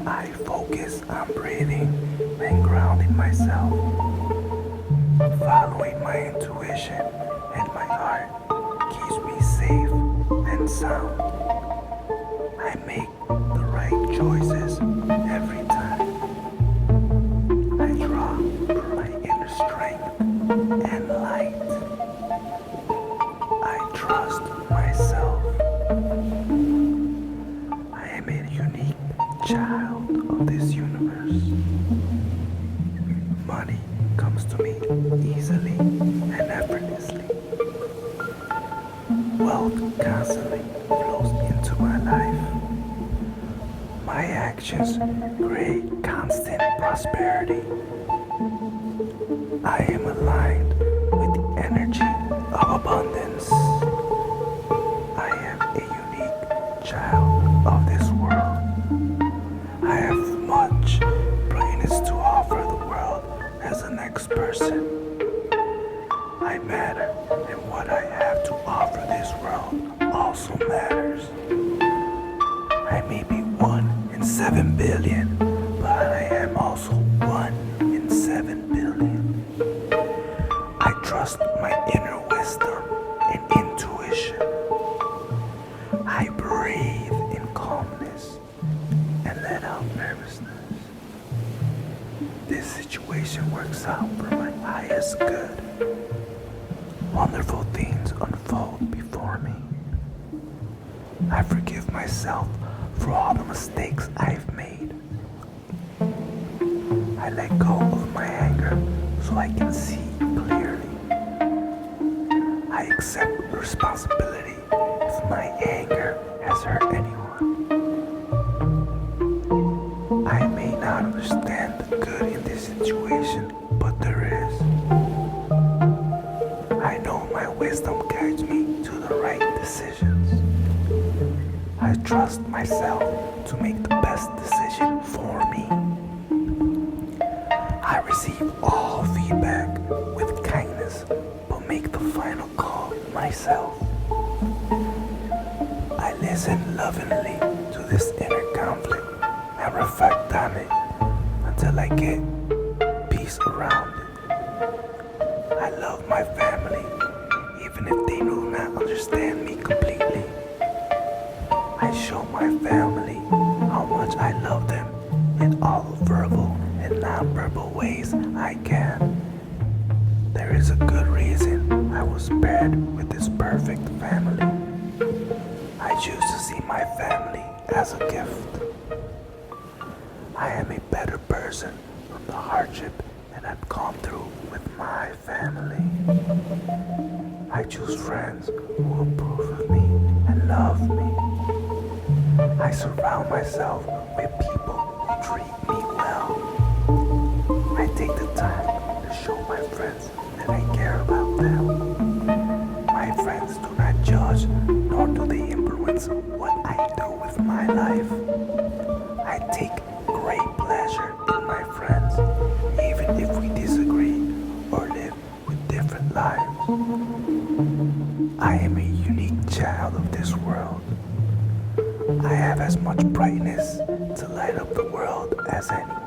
I focus on breathing and grounding myself, following my intuition, and my heart keeps me safe and sound. I make the right choices every time. I draw from my inner strength and light. I trust myself. I am a unique child of this universe. Money comes to me easily and effortlessly. Wealth constantly flows into my life. My actions create constant prosperity. I am aligned with the energy of abundance. I am a unique child of this world. I have much brightness to offer the world as the next person. I matter, and what I have to offer this world also matters. I may be 1 in 7 billion, but I am also 1 in 7 billion. I trust my inner wisdom and intuition. I breathe in calmness and let out nervousness. This situation works out for my highest good. Wonderful things unfold before me. I forgive myself for all the mistakes I've made. I let go of my anger so I can see clearly. I accept responsibility if my anger has hurt anyone. I may not understand the good in this situation, but there is. I know my wisdom guides me to the right decisions. I trust myself to make the best decision for me. I receive all feedback with kindness, but make the final call myself. I listen lovingly to this inner conflict and reflect on it until I get peace around it. I love my family, even if they do not understand me completely. I show my family how much I love them in all verbal and non-verbal ways I can. There is a good reason I was paired with this perfect family. I choose to see my family as a gift. I am a better person from the hardship that I've gone through with my family. I choose friends who approve of me and love me. I surround myself with people who treat me well. I take the time to show my friends that I care about them. My friends do not judge, nor do they influence what I do with my life. I take great pleasure in my friends, even if we disagree or live with different lives. I am a unique child of this world. I have as much brightness to light up the world as anyone.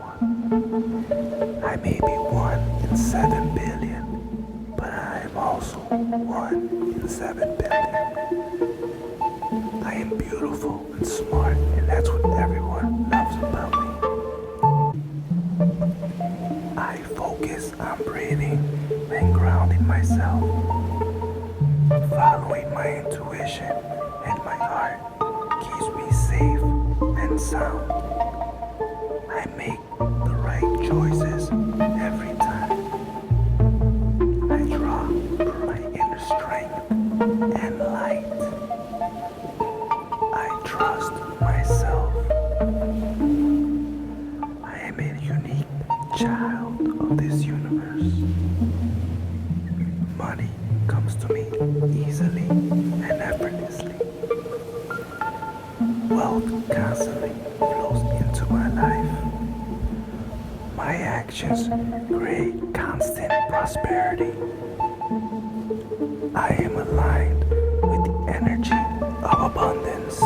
I may be 1 in 7 billion, but I am also 1 in 7 billion. I am beautiful and smart, and that's what everyone loves about me. I focus on breathing and grounding myself, following my intuition, and my heart keeps me safe and sound. I make the right choices every time. I draw from my inner strength and light. I trust myself. I am a unique child of this universe. Money comes to me easily and effortlessly. Wealth constantly flows into my life. My actions create constant prosperity. I am aligned with the energy of abundance.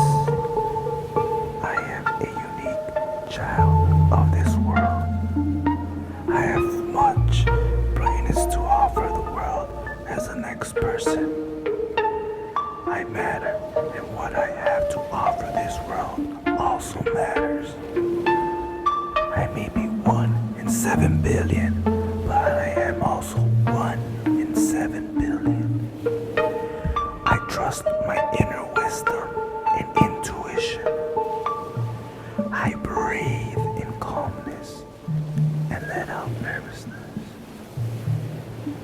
I am a child of this world. I have much brightness to offer the world as the next person. I matter, and what I have to offer this world also matters. I may be 1 in 7 billion, but I am also 1 in 7 billion. I trust my inner wisdom and intuition. I breathe in calmness and let out nervousness.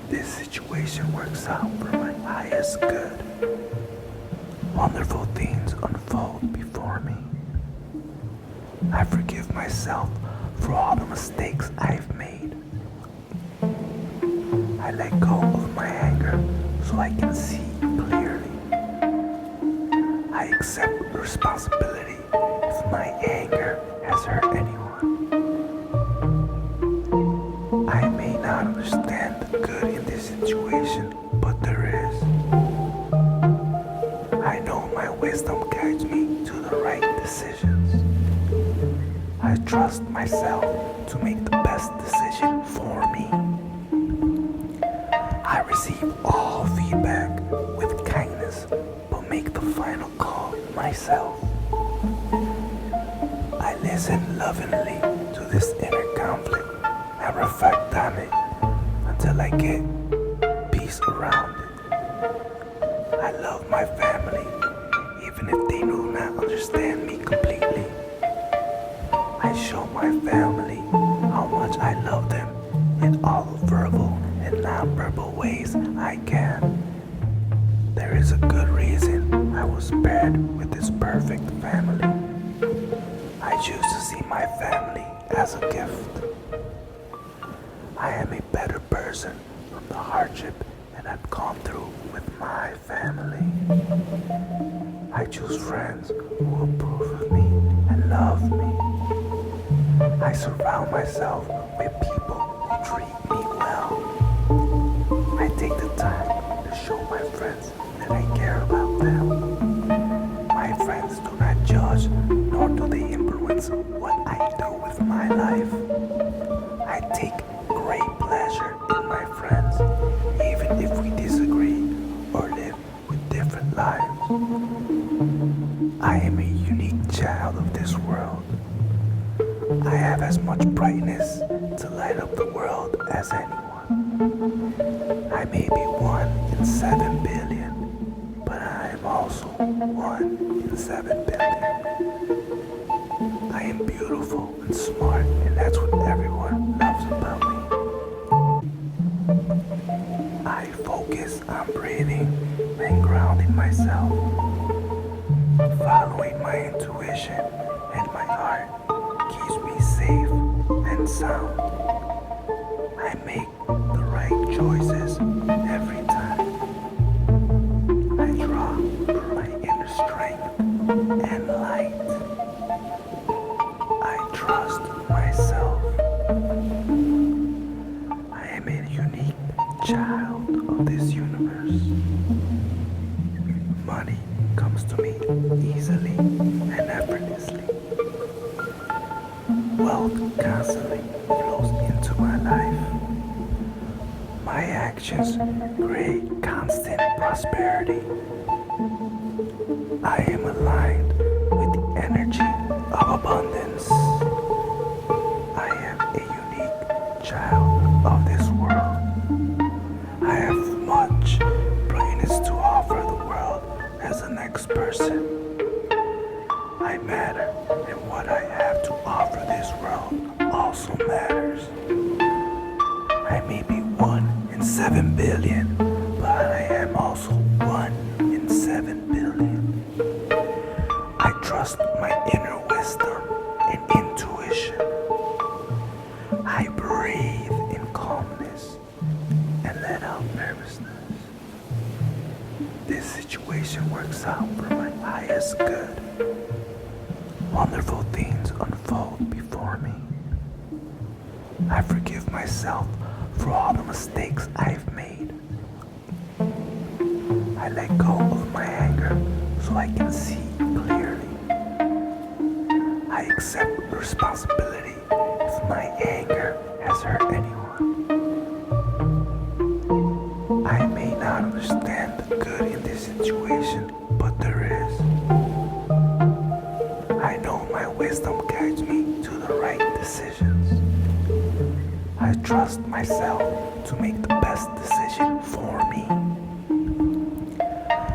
This situation works out for my highest good. Wonderful things unfold before me. I forgive myself for all the mistakes I've made. I let go of my anger so I can see clearly. I accept responsibility if my anger has hurt anyone. I may not understand the good in this situation, but there is. I know my wisdom guides me to the right decisions. I trust myself to make the best decision for me. I receive all feedback with kindness, but make the final call myself. I listen lovingly to this inner conflict and reflect on it until I get peace around it. I love my family, even if they do not understand me completely. I show my family how much I love them in all verbal and nonverbal ways I can. There is a good reason I was paired with this perfect family. I choose to see my family as a gift. I am a better person from the hardship that I've gone through with my family. I choose friends who approve of me and love me. I surround myself with people who treat me well. I take the time to show my friends that I care about them. My friends do not judge, nor do they influence what I do with my life. I take great pleasure in my friends, even if we disagree or live with different lives. I am a unique child of this world. I have as much brightness to light up the world as anyone. I may be 1 in 7 billion, but I am also 1 in 7 billion. I am beautiful and smart, and that's what everyone loves about me. I focus on breathing and grounding myself, following my intuition and my heart keeps me safe and sound. I make the right choices every time. I draw from my inner strength and light. I trust myself. I am a unique child of this universe. Money comes to me easily and effortlessly. Wealth constantly flows into my life. My actions create constant prosperity. I am aligned with the energy of abundance. I am a unique child of this world. I have much brightness to offer the world as the next person. I matter, and what I have to offer this world also matters. I may be 1 in 7 billion, but I am also 1 in 7 billion. I trust my inner wisdom and intuition. I breathe in calmness and let out nervousness. This situation works out for my highest good. Wonderful things unfold before me. I forgive myself for all the mistakes I've made. I let go of my anger so I can see clearly. I accept responsibility if my anger has hurt anyone. I may not understand the good in this situation, but there is. I know my wisdom guides me to the right decisions. I trust myself to make the best decision for me.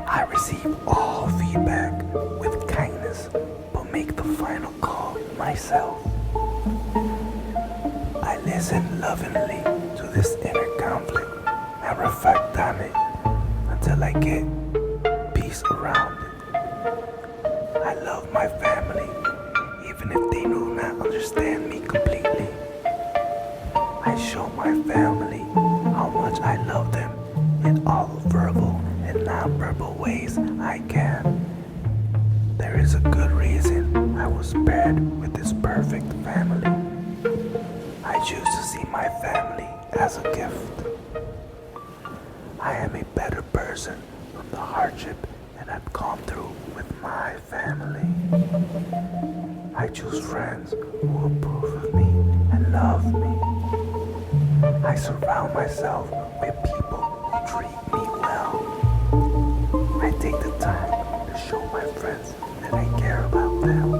I receive all feedback with kindness, but make the final call myself. I listen lovingly to this inner conflict and reflect on it until I get peace around it. I love my family, even if they do not understand me completely. I show my family how much I love them in all verbal and nonverbal ways I can. There is a good reason I was paired with this perfect family. I choose to see my family as a gift. I am a better person from the hardship that I've gone through with my family. I choose friends who approve of me and love me. I surround myself with people who treat me well. I take the time to show my friends that I care about them.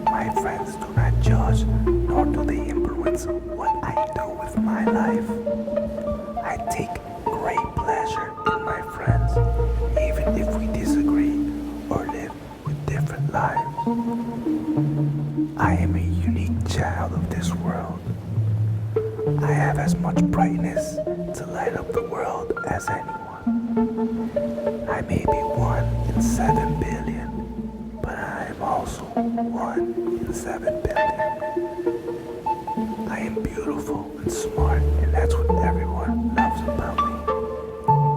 My friends do not judge, nor do they influence what I do with my life. I take great pleasure in my friends, even if we disagree or live with different lives. I am a unique child of this world. I have as much brightness to light up the world as anyone. I may be 1 in 7 billion, but I am also 1 in 7 billion. I am beautiful and smart, and that's what everyone